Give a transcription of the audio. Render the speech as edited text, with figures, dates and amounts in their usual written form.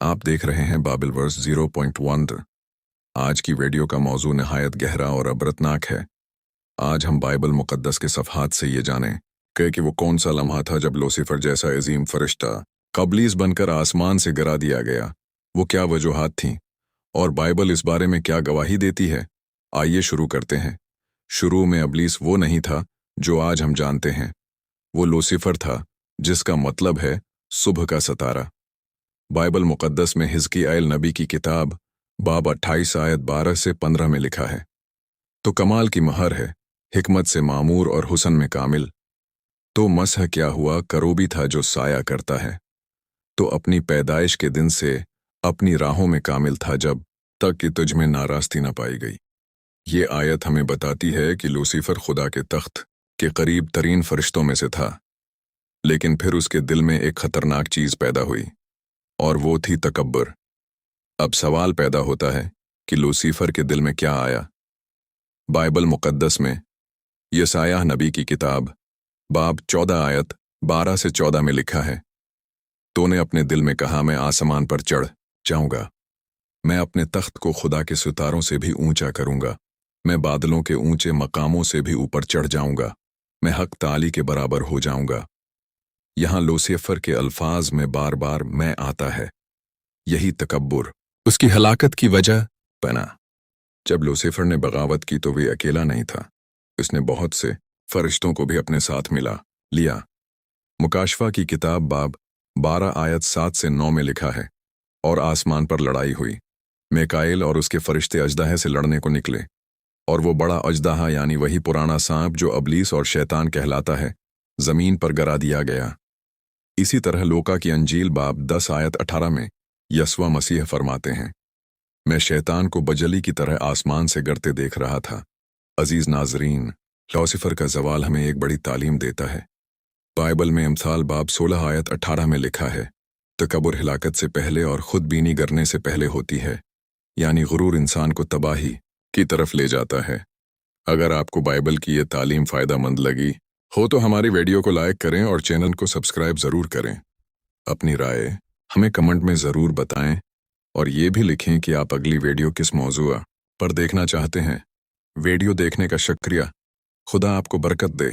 आप देख रहे हैं बाइबल वर्स 0.1। आज की वीडियो का मौजू नहायत गहरा और अबरतनाक है। आज हम बाइबल मुकद्दस के सफ़हात से ये जानें कि वो कौन सा लम्हा था जब लूसीफर जैसा अजीम फरिश्ता कबलीस बनकर आसमान से गिरा दिया गया। वो क्या वजूहात थीं और बाइबल इस बारे में क्या गवाही देती है। आइए शुरू करते हैं। शुरू में इब्लीस वो नहीं था जो आज हम जानते हैं। वो लूसीफर था, जिसका मतलब है सुबह का सितारा। बाइबल मुकद्दस में हिजकिय्याह नबी की किताब बाब 28 आयत 12 से 15 में लिखा है, तो कमाल की महर है, हिकमत से मामूर और हुसन में कामिल। तो मसह क्या हुआ, करूबी था जो साया करता है। तो अपनी पैदाइश के दिन से अपनी राहों में कामिल था, जब तक कि तुझ में नाराज़गी न पाई गई। ये आयत हमें बताती है कि लूसीफर खुदा के तख्त के करीब तरीन फरिश्तों में से था, लेकिन फिर उसके दिल में एक खतरनाक चीज़ पैदा हुई, और वो थी तकब्बुर। अब सवाल पैदा होता है कि लूसीफर के दिल में क्या आया। बाइबल मुकद्दस में यशायाह नबी की किताब बाब 14 आयत 12 से 14 में लिखा है, तूने अपने दिल में कहा, मैं आसमान पर चढ़ जाऊंगा, मैं अपने तख्त को खुदा के सितारों से भी ऊंचा करूंगा, मैं बादलों के ऊंचे मकामों से भी ऊपर चढ़ जाऊंगा, मैं हक ताली के बराबर हो जाऊंगा। यहां लूसीफर के अल्फाज में बार बार मैं आता है। यही तकब्बुर उसकी हलाकत की वजह बना। जब लूसीफर ने बगावत की तो वे अकेला नहीं था, उसने बहुत से फरिश्तों को भी अपने साथ मिला लिया। मुकाशफा की किताब बाब 12 आयत 7 से 9 में लिखा है, और आसमान पर लड़ाई हुई, मीकाएल और उसके फरिश्ते अजदहे से लड़ने को निकले, और वो बड़ा अजदहा यानी वही पुराना सांप जो इब्लीस और शैतान कहलाता है, जमीन पर गिरा दिया गया। इसी तरह लूका की अंजील बाब 10 आयत 18 में यस्वा मसीह फरमाते हैं, मैं शैतान को बजली की तरह आसमान से गिरते देख रहा था। अजीज नाजरीन, लूसीफर का जवाल हमें एक बड़ी तालीम देता है। बाइबल में अमसाल बाब 16 आयत 18 में लिखा है, तकब्बुर हिलाकत से पहले और खुद बीनी करने से पहले होती है, यानी गुरूर इंसान को तबाही की तरफ ले जाता है। अगर आपको बाइबल की ये तालीम फ़ायदेमंद लगी हो तो हमारी वीडियो को लाइक करें और चैनल को सब्सक्राइब ज़रूर करें। अपनी राय हमें कमेंट में ज़रूर बताएं, और ये भी लिखें कि आप अगली वीडियो किस मौजू पर देखना चाहते हैं। वीडियो देखने का शुक्रिया। खुदा आपको बरकत दे।